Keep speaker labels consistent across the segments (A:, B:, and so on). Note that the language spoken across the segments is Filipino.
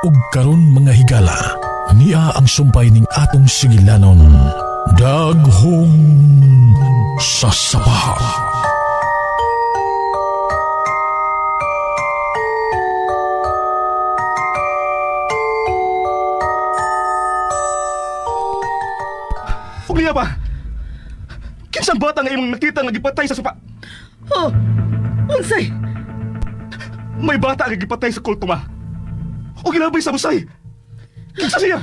A: ug karon mga higala, niya ang sumpay ning atong sigilanon. Daghong sa sapa.
B: Ug niya ba? Kinsang bata nga imong nakita nga gipatay sa sapa?
C: Oh, unsay?
B: May bata nga gipatay sa kulto ma. O ginabay sa busay. Kinsa siya?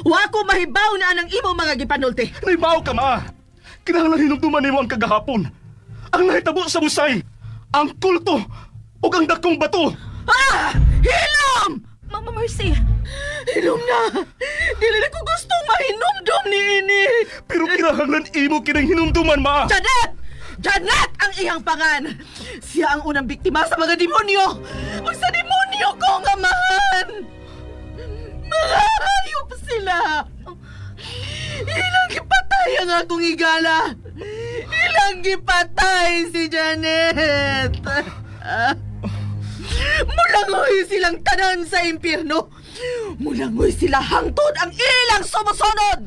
C: Wa ko mahibaw na anang imo mga gipanulti.
B: Naibaw ka ma. Kinahanglan hinumduman nimo ang kagahapon. Ang nahitabo sa busay, ang kulto, ug ang dakong bato.
C: Ah! Hilom!
D: Mama Mercy,
C: Hilom na! Dili na ko gustong mahinumdum ni ini.
B: Pero kinahanglan imo kinang hinumduman ma.
C: Janet! Janet ang iyang pangan! Siya ang unang biktima sa mga demonyo! O sa demonyo ko ang amahan! Mga hayop sila! Ilang gipatay ang akong higala! Ilang gipatay si Janet! Mulangoy silang tanan sa impyerno! Mulangoy sila hangtod ang ilang sumusunod!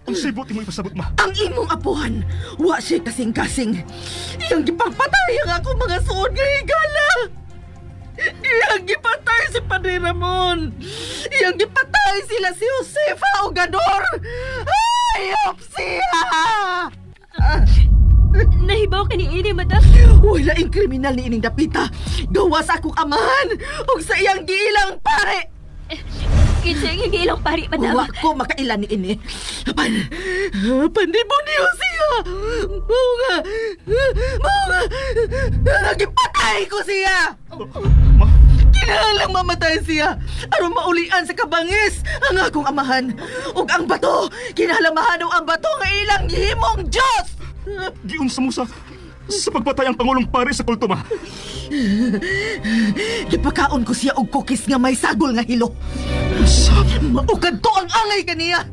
B: Ang sibot imo ipasabot ma.
C: Ang imong apuhan, wa siya kasing-kasing. Iyang gipagpatay ang akong mga suod nga higala. Iyang gipatay si Padre Ramon. Iyang gipatay sila si Josefa o Gador. Hayop siya!
D: nahibaw ka ni ini, madam.
C: Wala ing kriminal ni ining dapita. Gawa sa akong amahan o sa iyang giilang pare.
D: Kinsa ang ilang pari, madam.
C: Wa ko makailan ni ini. Pandemonyo siya! Mao nga! Nagipatay ko siya!
B: Ma,
C: Kinahanglang mamatay siya aron maulian sa kabangis ang akong amahan. Ug ang bato, kinahanglang mahanaw ang bato nga ilang gihimong Diyos!
B: giunsa mo sa pagpatay ang pangulong pare sa kulto ma.
C: Gipakaon ko siya og cookies nga may sagol nga hilo. Maukad to ang angay kaniya.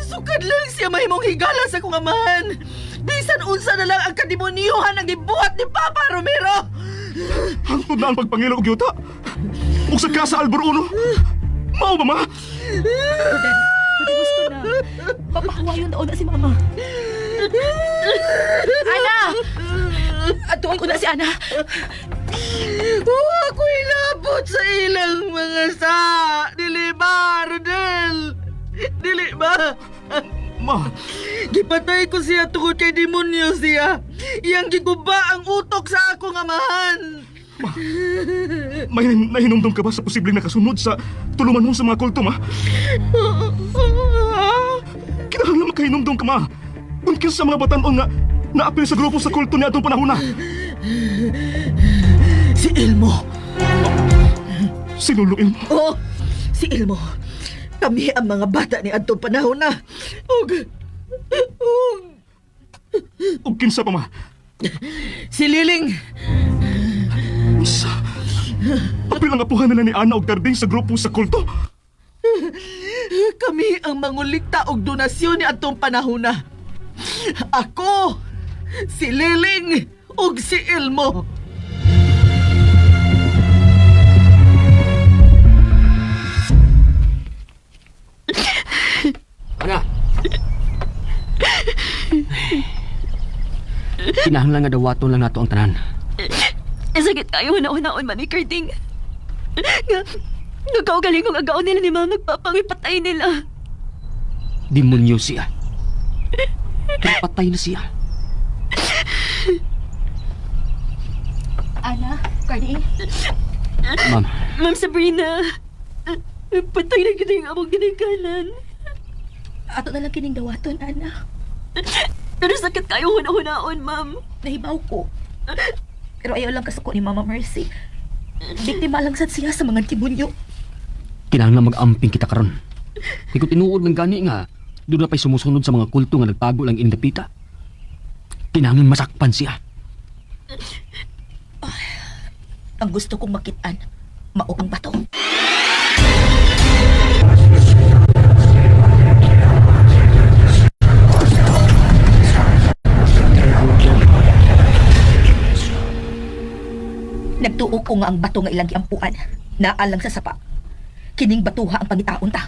C: Sukad lang siya mahimong higala sa kong amahan. Bisan unsa na lang ang kademonyuhan ang gibuhat ni Papa Romero.
B: Hangtod na ang pagpangilo og yuta. Ug sa kasa Alboruno. Mao ba ma?
D: Pwede gusto na. Papahawayon na si Mama. Ana! Atuan ko na si Ana.
C: Ako ilabot sa ilang mga sa. Dili ba, Rodel? Dili ba?
B: Ma,
C: Gipatay ko siya tungkol kay demonyo siya. Iyang giguba ang utok sa akong amahan.
B: may nahinumdum ka ba sa posibleng nakasunod sa tuluman mo sa mga kulto ma? Kinahanglan makahinumdum ka ma. Kung sa mga batanon nga naapil sa grupo sa kulto ni atong panahon na.
C: Si Elmo.
B: Sinuluin mo.
C: Oo, si Elmo. Kami ang mga bata ni atong panahon na.
B: Ug kinsa pa ma?
C: Si Liling.
B: Sa apil ang apuhan nila ni Ana og Tarding sa grupo sa kulto.
C: Kami ang mangulikta og donasyon ni atong panahon na. Ako, si Liling, ug si Elmo.
E: Ana! Kinahanglan nga dawaton lang nato ang tanan.
D: Sakit kayo una-unaon man ni Karding. Nagkaugaling kong agaw nila ni Mama magpapangipatay nila.
E: Demonyo siya. Patay na siya.
D: Ana, Karding.
E: Ma'am,
D: Ma'am Sabrina. Patay na kita yung among ginikanan.
F: Ato na lang kining dawaton, Ana.
D: Pero sakit kayo una-unaon, Ma'am.
F: Nahibaw ko. Pero ayaw lang kasuko ni Mama Mercy. Biktima lang sad siya sa mga demonyo.
E: kinahanglan mag-amping kita karon. Kung tinuod man gani nga, doon na pa'y sumusunod sa mga kulto nga nagtago lang indapita. Kinahanglan masakpan siya.
F: Ang gusto kong makitaan, mao ang bato. Nagtuo ko nga ang bato nga ilang giampuan. Naalang sa sapa. Kining batuha ang pangitaon ta.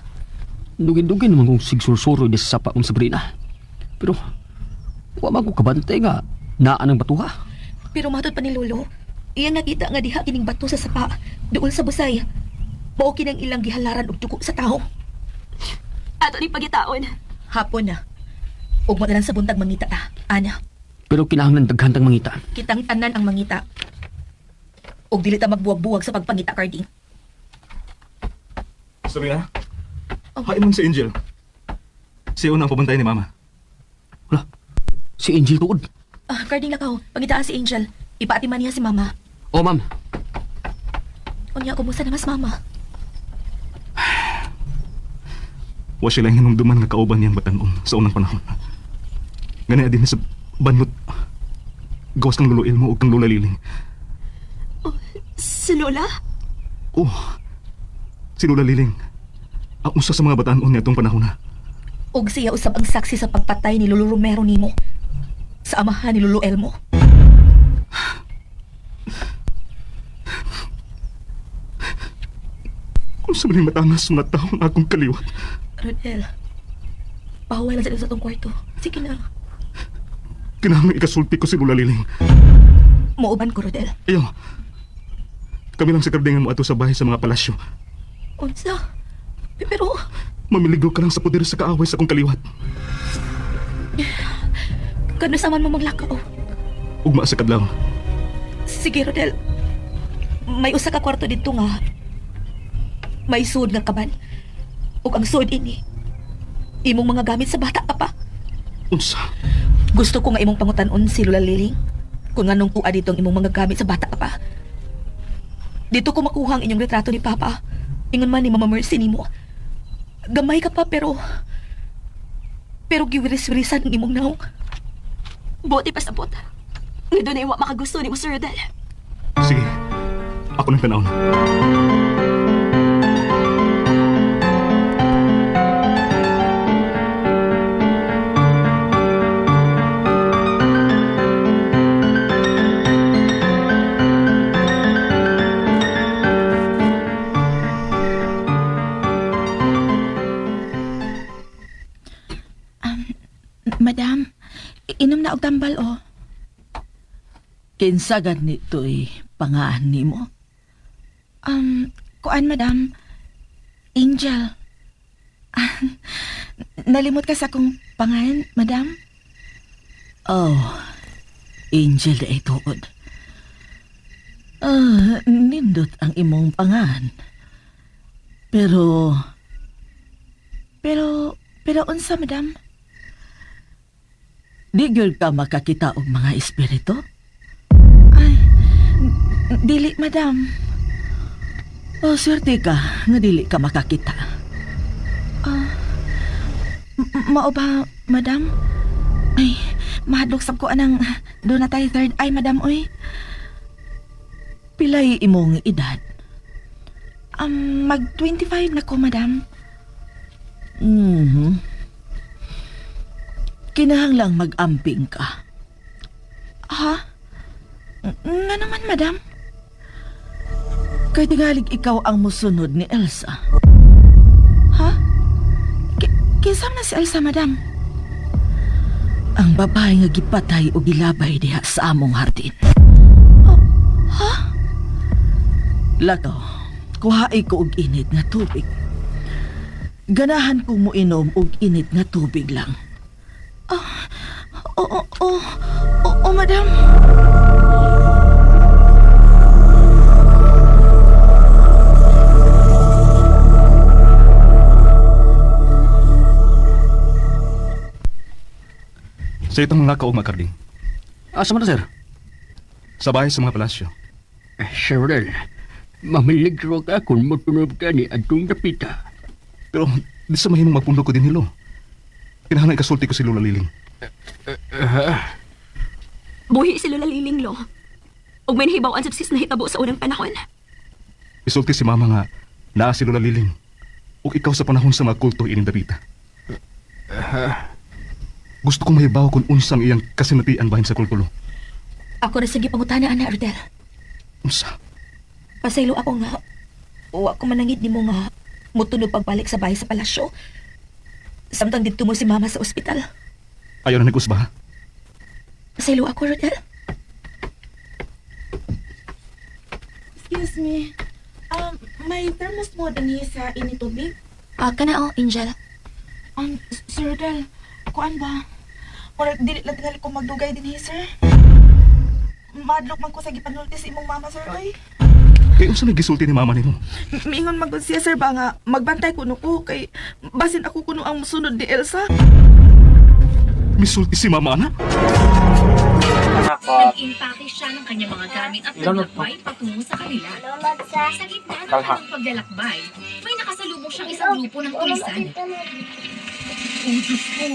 E: Dugin-dugin naman kong sigsursuro di sa sapa kong Sabrina. Pero, wala ko kabantay nga, naan ang batuha.
F: Pero matod pa ni Lolo, iyang nakita nga diha kining bato sa sapa, duol sa busay. Mao kinang ilang gihalaran og dugo sa taho.
D: Ato ni pagitaon.
F: Hapon na. Ug mo na lang sa buntag mangita ta. Ana,
E: Pero kinahanglan daghantang mangita.
F: kitang tanan ang mangita. Ug dili ta magbuwag-buwag sa pagpangita, Carding.
B: Sabrina,
F: Oh.
B: hain mo si Angel. Siya una ang pabantay ni Mama.
E: Wala, si Angel tuod.
F: Carding lakaw, pangitaan si Angel. Ipaatiman niya si Mama.
E: O ma'am,
F: Unya, kumusta na mas Mama?
B: Wa sila hinumduman nga kauban niyang batanon sa unang panahon. Ganaya din sa banlot. Gawas kang luluil mo o kang lulaliling.
D: Si Lola?
B: Oh, si Lula Liling. Ang usa sa mga batanon niya itong panahon na.
F: Ug siya usab ang saksi sa pagpatay ni Lolo Romero nimo. Sa amahan ni Lolo Elmo.
B: Kung sa maling matanas mga taong akong kaliwat.
F: Rodel, pahuway lang sa itong kwarto. Sige na.
B: Kinahanglan ikasulti ko si Lula Liling.
F: Mauban ko, Rodel.
B: Ayaw. Kami lang sa kardingan mo ato sa bahay sa mga palasyo.
F: Unsa? Pero,
B: Mamiligro ka lang sa poder sa kaaway sa akong kaliwat.
F: kanusaman mo maglakaw.
B: Ugma sa kadlaw.
F: Sige, Rodel. May usa ka kwarto dito nga. May suod nga kaban. Ug ang suod ini, imong mga gamit sa bata ka pa.
B: Unsa?
F: Gusto ko nga imong pangutan-on si Lula Liling. Kung anong kuha dito ang imong mga gamit sa bata ka pa. Dito ko makuha ang inyong retrato ni Papa. Ingon man ni Mama Mercy nimo. Gamay ka pa pero giwiris-wirisan ang imong naong.
D: Buti pa sa bota. Nga doon ay wa makagusto ni mo, Sir Rodel.
B: Sige. Ako nang tanawon.
C: Madam, inom na og tambal o.
G: Kinsa ganito'y pangaan nimo?
C: Kuan madam, Angel. Nalimot ka sa akong pangalan, madam?
G: Oh, Angel na ituod. Nindot ang imong pangan. Pero,
C: Pero unsa, madam?
G: di gyud ka makakita og mga espiritu?
C: Ay, dili, madam.
G: O, swerte ka nga dili ka makakita.
C: Mao ba, madam? Ay, mahadlok sab ko anang doon na tayo third eye, madam, oy.
G: Pilay imong edad?
C: Mag-25 na ko, madam.
G: Kinahanglang mag-amping ka.
C: Ha? Nga naman, madam?
G: Kay tingalig ikaw ang musunod ni Elsa.
C: Ha? Kisam na si Elsa, madam?
G: Ang babae nga gipatay o gilabay diha sa among hardin.
C: Ha?
G: Lakaw, kuhaay ko og init nga tubig. Ganahan ko mo inom og init nga tubig lang.
C: Oo, madam.
B: Sa itong lakaw, Makarding.
E: asa man na, sir?
B: Sa bahay sa mga palasyo.
E: Sir Rodel, mamiligro ka kung matunog ka ni Adong Dapita.
B: Pero di sa mahimong magpundo ko din hilo. Kinahanglan ikasulti ko si Lula Liling.
D: Buhi si Lola Liling, lo. Ug may nahibaw-an sa sis na hitabo sa unang panahon.
B: Isulti si Mama nga naa si Lula Liling. Ug ikaw sa panahon sa mga kulto ining dapita. Gusto kong mahibaw kung unsang iyang kasinatian bahin sa kultulo.
F: Ako na sige pangutana, Ana Rodel.
B: Unsa?
F: Pasaylo ako nga. Wa ko manangit nimo nga mutunog pagbalik sa bahay sa palasyo. Samtang dito mo si mama sa ospital.
B: Ayaw na nag-usba.
F: Silo ako, Rodel.
H: Excuse me. May thermos mo din sa initubig?
F: Kana Angel.
H: Sir Rodel, kuan ba? Or dili lang tingali ko magdugay din sir? Madlok man ko sa gipanulti sa imong mama, sir, oy.
B: Kaya unsa nag-gisulti ni mama nimo?
H: Miingon magod siya, sir, ba nga magbantay kuno ko kay basin ako kuno ang musunod ni Elsa.
B: Misulti si mama na?
I: Nag-impake siya ng kanyang mga gamit at naglakbay patungo sa kanila. Sa gitna ng kanyang paglalakbay, may nakasalubong siyang isang grupo ng tulisan.
J: Oh, Diyos ko!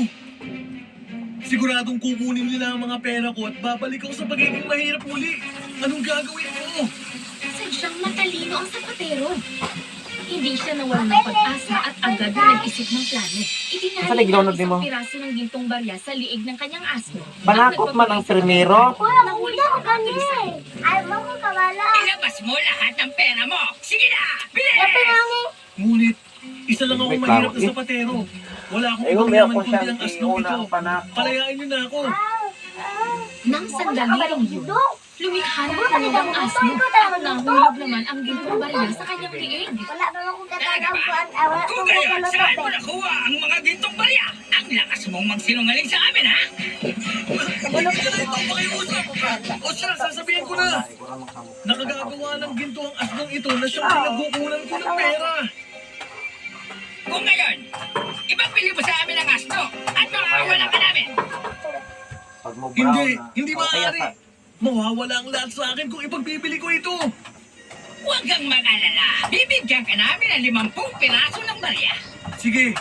J: Siguradong kukunin nila ang mga pera ko at babalik ako sa pagiging mahirap muli. Anong gagawin ko?
I: Sadyang matalino ang sapatero. Hindi siya nawalan ng pag-asa at agad na nag-isip ng plano. Itinali niya ang isang piraso ng gintong barya sa liig ng kanyang asno.
K: Balakot man ang permero.
I: Nahuli ang mga tulisan.
L: Ilabas mo lahat ng pera mo! Sige na! Bilis!
J: Ngunit, isa lang ako mahirap na sapatero. Wala akong ibang naman kundi ang asnong ito. Palayain niyo na ako.
I: Nang sandaling yun, lumikha ng dalawang asno at nahulog naman ang gintong barya sa kanyang liig.
L: Talaga ba? Kung gayon, saan mo nakuha ang mga gintong barya? Ang lakas mong magsinungaling sa amin, ha?
J: Wala ka na itong pakiusap. O siya, sasabihin ko na. Nakagagawa ng ginto ang asnong ito na siyang pinagkukunan ko ng pera.
L: Kung ngayon, ibabili mo sa amin ang asno at makawalan ka namin.
J: Hindi maaari. Mawawala ang lahat sa akin kung ipagbibili ko ito.
L: Huwag kang mag-alala. Bibigyan ka namin ng 50 piraso ng barya.
J: Sige.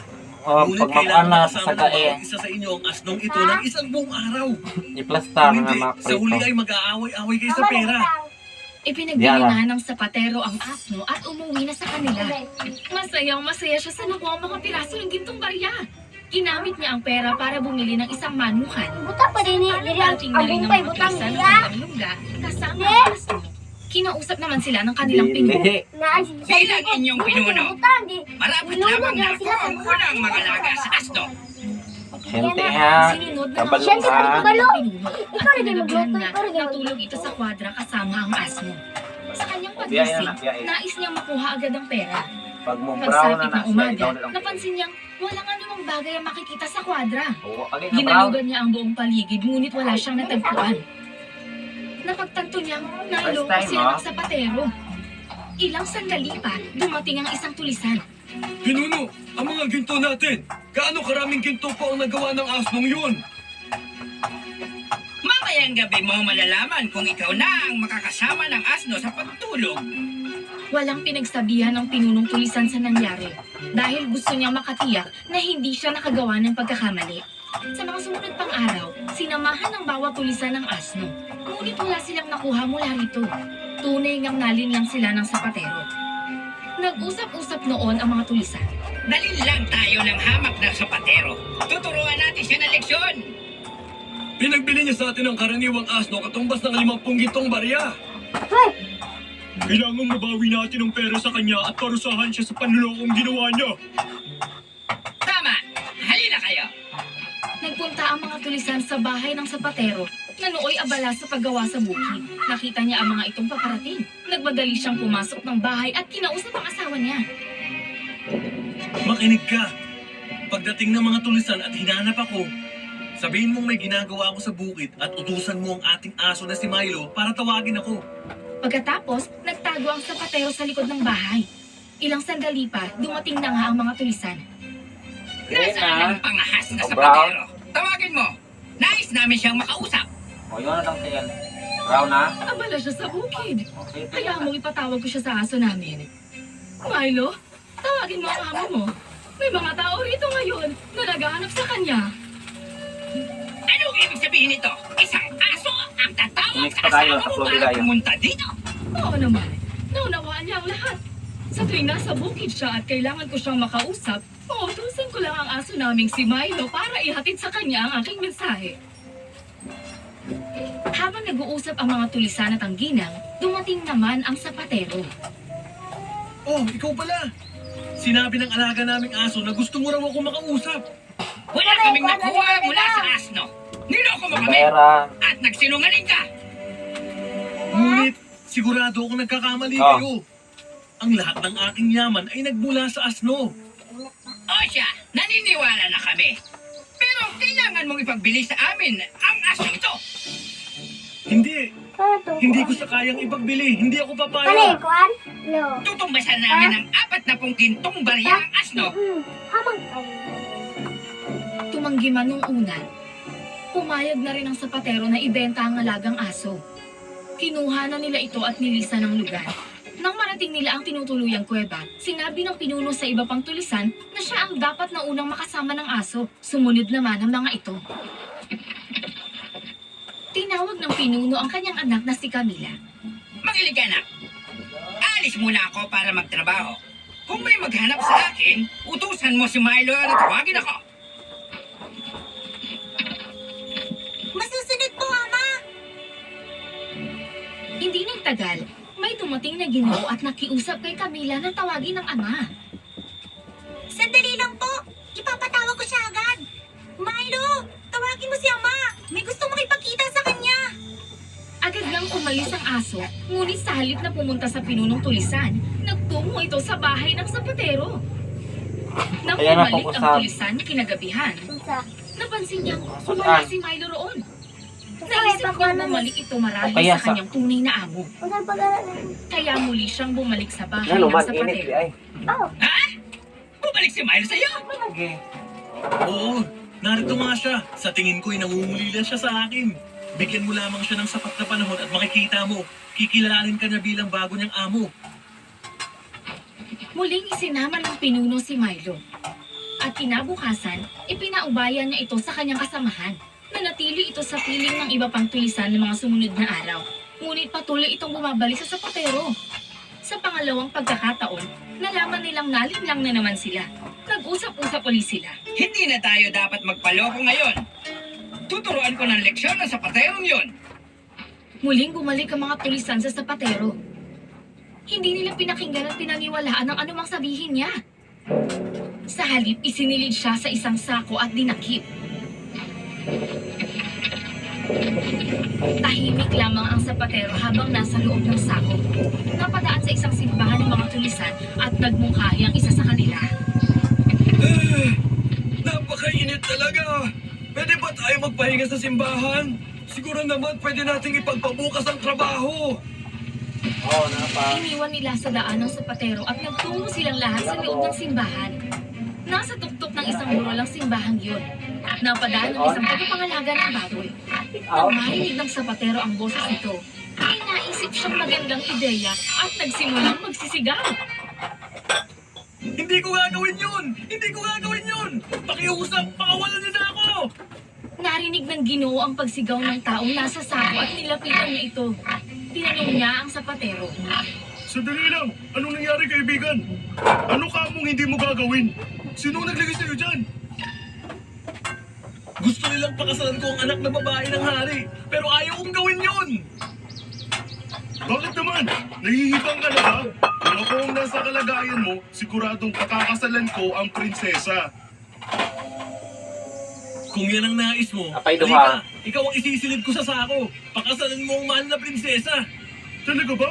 J: Ngunit kailangan kasama ng isa sa inyo ang asnong ito ng isang buong araw.
K: Iplastar
J: Kung
K: na
J: hindi,
K: mga
J: sa huli ay mag-aaway-aaway kayo sa pera.
I: Ipinagbili na ng sapatero ang asno at umuwi na sa kanila. Masayang-masaya siya sa nakuha ang mga piraso ng gintong barya. Ginamit niya ang pera para bumili ng isang manukan.
M: Buta pa din
I: Dating na rin ang mga tulisan ng kanilang lungga kasama ang asno. Kinausap naman sila ng kanilang pinuno.
L: Bilang inyong pinuno, marapat lamang na ako ang unang mag-alaga sa asno.
K: Siyente ha. Kabalo ha.
I: At pinagagyan na natulog ito sa kwadra kasama ang asno. Sa kanyang pagising, nais niyang makuha agad ang pera.
K: Pag mumbraw na
I: Pagsapit
K: na
I: ng umaga, napansin niyang walang anumang bagay ang makikita sa kwadra.
K: Ginalugan
I: Ginalugan niya ang buong paligid ngunit wala siyang natagpuan. Napagtanto niyang nailoko
K: First time,
I: sila ng sapatero. Ilang sandali pa, dumating ang isang tulisan.
J: Pinuno, ang mga ginto natin. Gaano karaming ginto po ang nagawa ng asnong yun?
L: Mamayang gabi mo malalaman kung ikaw na ang makakasama ng asno sa pagtulog.
I: Walang pinagsabihan ng pinunong tulisan sa nangyari dahil gusto niyang makatiyak na hindi siya nakagawa ng pagkakamali. Sa mga sumunod pang araw, sinamahan ng bawat tulisan ng asno. Ngunit wala silang nakuha mula rito. Tunay ngang nalinlang sila ng sapatero. Nag-usap-usap noon ang mga tulisan.
L: Dalil lang tayo ng hamak ng sapatero. Tuturuan natin siya ng leksyon.
J: Pinagbili niya sa atin ang karaniwang asno katumbas ng 50 gintong barya. Kailangang mabawi natin ang pera sa kanya at parusahan siya sa panlulokong ginawa niya.
L: Tama! Halina kayo!
I: Nagpunta ang mga tulisan sa bahay ng sapatero na nooy abala sa paggawa sa bukid. Nakita niya ang mga itong paparating. Nagmadali siyang pumasok ng bahay at kinausap ang asawa niya.
J: Makinig ka. Pagdating ng mga tulisan at hinanap ako, sabihin mong may ginagawa ako sa bukid at utusan mo ang ating aso na si Milo para tawagin ako.
I: Pagkatapos, nagtago ang sapatero sa likod ng bahay. Ilang sandali pa, dumating na nga ang mga tulisan.
L: Nasaan ang pangahas na sapatero? Tawagin mo! Nais namin siyang makausap.
K: O yun na lang siya. Brown na.
I: Abala siya sa bukid. Kaya mo ipatawag ko siya sa aso namin. Milo, tawagin mo ang amo mo. May mga tao rito ngayon na naghahanap sa kanya.
L: Anong ibig sabihin nito? Isang aso ang tatawag
K: Mix
L: sa
K: pa tayo,
L: asawa
K: sa
L: mo
K: Florida
L: para
K: yun.
L: pumunta dito?
I: Oo naman. Naunawaan niya ang lahat. Sa tuwing nasa bukid siya at kailangan ko siyang makausap, uutusan ko lang ang aso naming si Milo para ihatid sa kanya ang aking mensahe. Habang nag-uusap ang mga tulisan at ang ginang, dumating naman ang sapatero.
J: Oh, ikaw pala. Sinabi ng alaga naming aso na gusto mo raw ako makausap.
L: Wala kaming nakuha mula sa asno. Niloko mo kami
K: Pera.
L: at nagsinungaling ka.
J: Ngunit, sigurado ako nagkakamali
K: Ah.
J: kayo. Ang lahat ng aking yaman ay nagmula sa asno.
L: O siya, naniniwala na kami. Pero kailangan mong ipagbili sa amin ang asno ito.
J: Hindi ko siya kayang ipagbili. Hindi ako papayag.
L: Tutumbasan namin ng 40 gintong barya ang asno.
I: Tumanggi man nung una, pumayag na rin ang sapatero na ibenta ang alagang aso. Kinuha na nila ito at nilisan ng lugar. Nang marating nila ang tinutuluyang kuweba, sinabi ng pinuno sa iba pang tulisan na siya ang dapat na unang makasama ng aso. Sumunod naman ang mga ito. Tinawag ng pinuno ang kanyang anak na si Camila.
L: Makinig ka na. Alis muna ako para magtrabaho. Kung may maghanap sa akin, utusan mo si Milo na tawagin ako.
H: Masusunod po, Ama!
I: Hindi nagtagal, may dumating na Ginoo at nakiusap kay Camila na tawagin ng ama.
H: Sandali lang po! Ipapatawag ko siya agad! Milo! Tawagin mo si Ama! May gusto makipagkita sa kanya!
I: Agad nang umalis ang aso, ngunit sa halip na pumunta sa pinunong tulisan, nagtungo ito sa bahay ng sapatero. Nang
K: Kaya
I: bumalik
K: napakusap.
I: ang tulisan kinagabihan, napansin niyang wala si Milo roon. Naisip niyang bumalik ito marahil
K: Kaya
I: sa kanyang tunay na amo. Kaya muli siyang bumalik sa bahay
K: Ano
I: ng
K: man, init
I: sapatero.
K: ay.
L: Ha? Bumalik si Milo sa'yo?
K: Okay.
J: Oo, narito nga siya. Sa tingin ko'y nangungulila siya sa akin. Bigyan mo lamang siya ng sapat na panahon at makikita mo. Kikilalalin ka niya bilang bago niyang amo.
I: Muling isinama ng pinuno si Milo. At kinabukasan, ipinaubayan niya ito sa kanyang kasamahan. Nanatili ito sa piling ng iba pang tulisan ng mga sumunod na araw. Ngunit patuloy itong bumabalik sa sapatero. Sa pangalawang pagkakataon, nalaman nilang nalinlang na naman sila. Nag-usap-usap ulit sila.
L: Hindi na tayo dapat magpaloko ngayon. Tuturuan ko ng leksyon ng sapaterong yun.
I: Muling bumalik ang mga tulisan sa sapatero. Hindi nila pinakinggan at pinaniwalaan ang anumang sabihin niya. Sa halip, isinilid siya sa isang sako at dinakip. Tahimik lamang ang sapatero habang nasa loob ng sako. Napadaan sa isang simbahan ng mga tulisan at nagmungkahi ang isa sa kanila.
J: Napakainit talaga. Pwede ba tayo magpahinga sa simbahan? Siguro naman pwede nating ipagpabukas ang trabaho.
K: Oo, napa.
I: Iniwan nila sa daan ng sapatero at nagtungo silang lahat sa loob ng simbahan. Nasa tuktok ng isang burol ang simbahang yun. Napadaan ng isang tagapangalaga ng baboy. Nang marinig ng sapatero ang boses nito, ay naisip siyang magandang ideya at nagsimulang magsisigaw.
J: Hindi ko gagawin yun! Hindi ko gagawin yun! Pakiusap, pakawalan niyo na ako!
I: Narinig ng Ginoo ang pagsigaw ng taong nasa sako at nilapitan niya ito. Tinanong niya ang sapatero.
J: Sandali lang! Anong nangyari, kaibigan? Ano ka mong hindi mo gagawin? Sino naglagay sa'yo dyan? Gusto nilang pakasalan ko ang anak na babae ng hari, pero ayaw kong gawin yun! Bakit naman? Nahihibang ka na ba? Kung ako ang nasa kalagayan mo, siguradong pakakasalan ko ang prinsesa. Kung yan ang nais mo,
K: Apay, duha.
J: halika, ikaw ang isisilid ko sa sako. Pakasalan mo ang mahal na prinsesa. Talaga ba?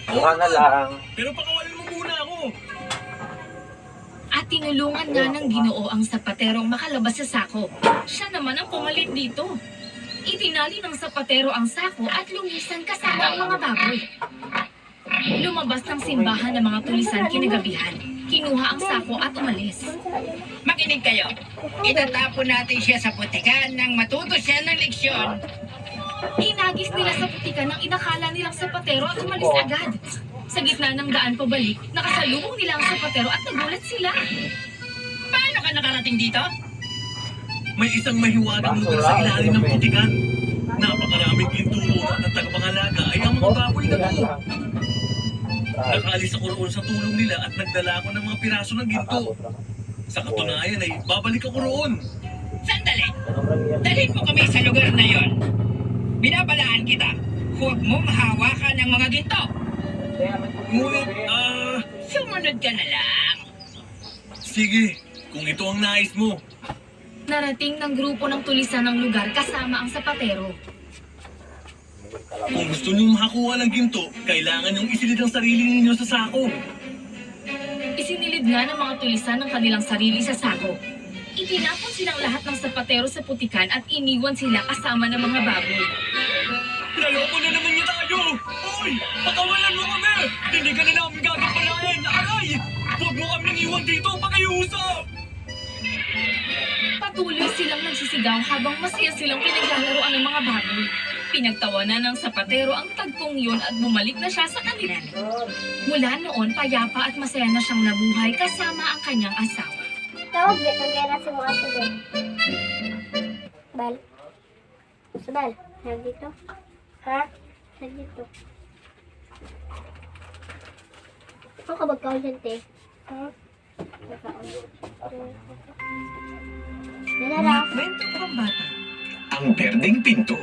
K: Duha na lang.
J: Pero pakawalan mo muna ako.
I: At tinulungan nga ng Ginoo ang sapaterong makalabas sa sako. Siya naman ang pumalit dito. Itinali ng sapatero ang sako at lumisan kasama ang mga baboy. Lumabas ng simbahan ng mga tulisan kinagabihan. Kinuha ang sako at umalis.
L: Makinig kayo. Itatapon natin siya sa putikan nang matuto siya ng leksyon.
I: Hinagis nila sa putikan ng inakala nilang sapatero at umalis agad. Sa gitna ng daan pabalik, nakasalubong nila ang sapatero at nagulat sila.
L: Paano ka nakarating dito?
J: May isang mahiwagang lugar sa ilalim ng putikan. Napakaraming ginturo at ang tagapangalaga ay ang mga baboy na to. Nakaalis ako roon sa tulong nila at nagdala ako ng mga piraso ng ginto. Sa katunayan ay babalik ako roon.
L: Sandali. Dalhin mo kami sa lugar na yon. Binabalaan kita. Huwag mong hawakan ng mga ginto.
J: Ngunit,
L: Sumunod ka na lang.
J: Sige, kung ito ang nais mo.
I: Narating ng grupo ng tulisan ng lugar kasama ang sapatero.
J: Kung gusto niyong makakuha ng ginto, kailangan niyong isilid ang sarili ninyo sa sako.
I: Isinilid nga ng mga tulisan ng kanilang sarili sa sako. Itinapon silang lahat ng sapatero sa putikan at iniwan sila kasama ng mga baboy.
J: Naloko na naman niya tayo! Hoy! Pakawalan mo kami! Hindi ka na namin gagapalain! Aray! Huwag mo kaming iwan dito! Pakiusap!
I: Patuloy silang nagsisigaw habang masaya silang pinaglalaroan ng mga baboy. Pinagtawanan ng sapatero ang tagpong yun at bumalik na siya sa kanila. Mula noon, payapa at masaya na siyang nabuhay kasama ang kanyang asawa.
M: Tawag dito, kaya nasa mga sabi. Bal. Sabal, nag dito. Ha? Nag dito. Ako kabag ka dyan, te. Ha? Nanara.
L: Kwento ko ang bata. Ang berdeng pinto.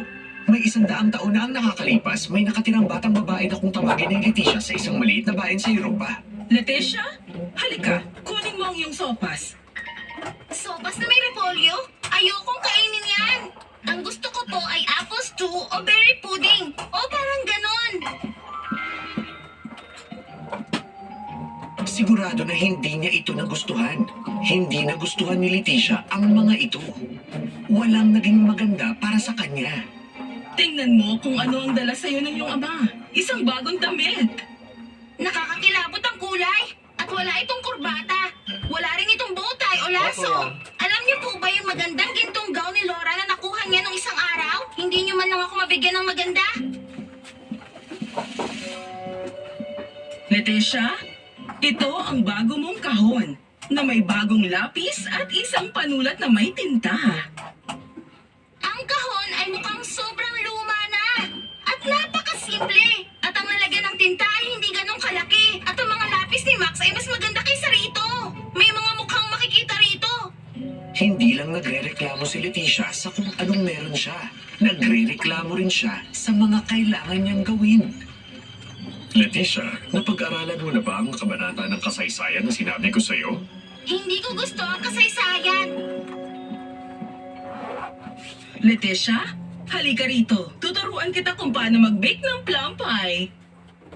L: May 100 taon na ang nakakalipas, may nakatirang batang babae na kung tawagin ay Leticia sa isang maliit na bayan sa Europa.
C: Leticia, halika. Kunin mo ang iyong sopas.
M: Sopas na may repolyo? Ayokong kainin yan. Ang gusto ko po ay apple stew o berry pudding. O parang ganon.
L: Sigurado na hindi niya ito nagustuhan. Hindi nagustuhan ni Leticia ang mga ito. Walang naging maganda para sa kanya.
C: Tingnan mo kung ano ang dala sa'yo ng iyong ama. Isang bagong damit.
M: Nakakakilabot ang kulay. At wala itong kurbata. Wala rin itong bowtie o laso. Alam niyo po ba yung magandang gintong gown ni Laura na nakuha niya nung isang araw? Hindi niyo man lang ako mabigyan ng maganda.
C: Leticia, ito ang bago mong kahon na may bagong lapis at isang panulat na may tinta.
M: Ang kahon ay mukhang sobrang luma na. At napakasimple. At ang lalagyan ng tinta ay hindi ganong kalaki. At ang mga lapis ni Max ay mas maganda kaysa rito. May mga mukhang makikita rito.
L: Hindi lang nagre-reklamo si Leticia sa kung anong meron siya. Nagre-reklamo rin siya sa mga kailangan niyang gawin.
J: Leticia, napag-aralan mo na ba ang kabanata ng kasaysayan na sinabi ko sa'yo?
M: Hindi ko gusto ang kasaysayan.
C: Leticia, halika rito. Tuturuan kita kung paano mag-bake ng plum pie.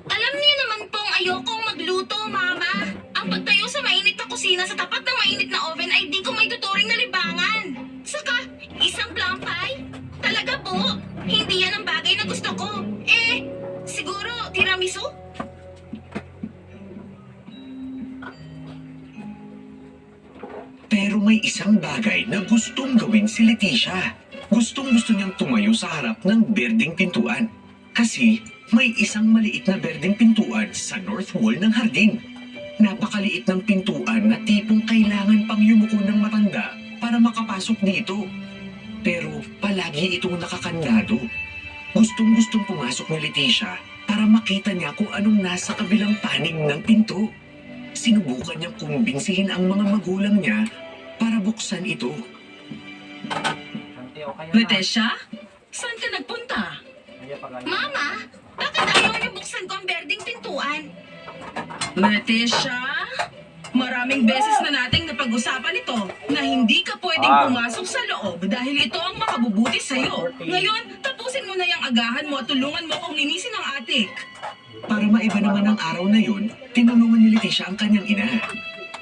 M: Alam niyo naman pong ayokong magluto, Mama. Ang pagtayo sa mainit na kusina sa tapat ng mainit na oven ay di ko may tuturing na libangan. Saka, isang plum pie? Talaga po, hindi yan ang bagay na gusto ko. Siguro tiramisu?
L: Pero may isang bagay na gustong gawin si Leticia. Gustong-gusto niyang tumayo sa harap ng berdeng pintuan. Kasi may isang maliit na berdeng pintuan sa north wall ng hardin. Napakaliit ng pintuan na tipong kailangan pang yumuko ng matanda para makapasok dito. Pero palagi itong nakakandado. Gustong-gustong pumasok ni Leticia para makita niya kung anong nasa kabilang panig ng pinto. Sinubukan niyang kumbinsihin ang mga magulang niya para buksan ito.
C: Leticia, saan ka nagpunta?
M: Mama, bakit ayaw niyo buksan ko ang berdeng pintuan?
C: Leticia, maraming beses na nating napag-usapan ito na hindi ka pwedeng pumasok sa loob dahil ito ang makabubuti sa'yo. Ngayon, tapusin mo na yung agahan mo at tulungan mo akong linisin ang atik.
L: Para maiba naman ang araw na yun, tinulungan ni Leticia ang kanyang ina.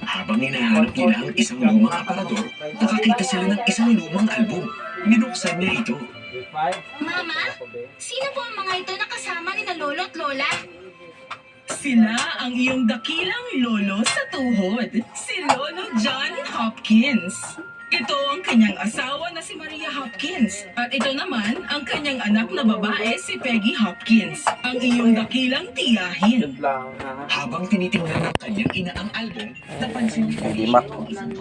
L: Habang hinahanap nila ang isang lumang aparador, nakakita sila ng isang lumang album. Binuksan niya ito.
M: Mama, sino po ang mga ito na kasama ni na lolo at lola?
C: Sila ang iyong dakilang lolo sa tuhod, si Lolo John Hopkins. Ito ang kanyang asawa na si Maria Hopkins. At ito naman ang kanyang anak na babae si Peggy Hopkins, ang iyong dakilang tiyahin.
L: Habang tinitingnan ng kanyang ina ang album, napansin ni Leticia ang isang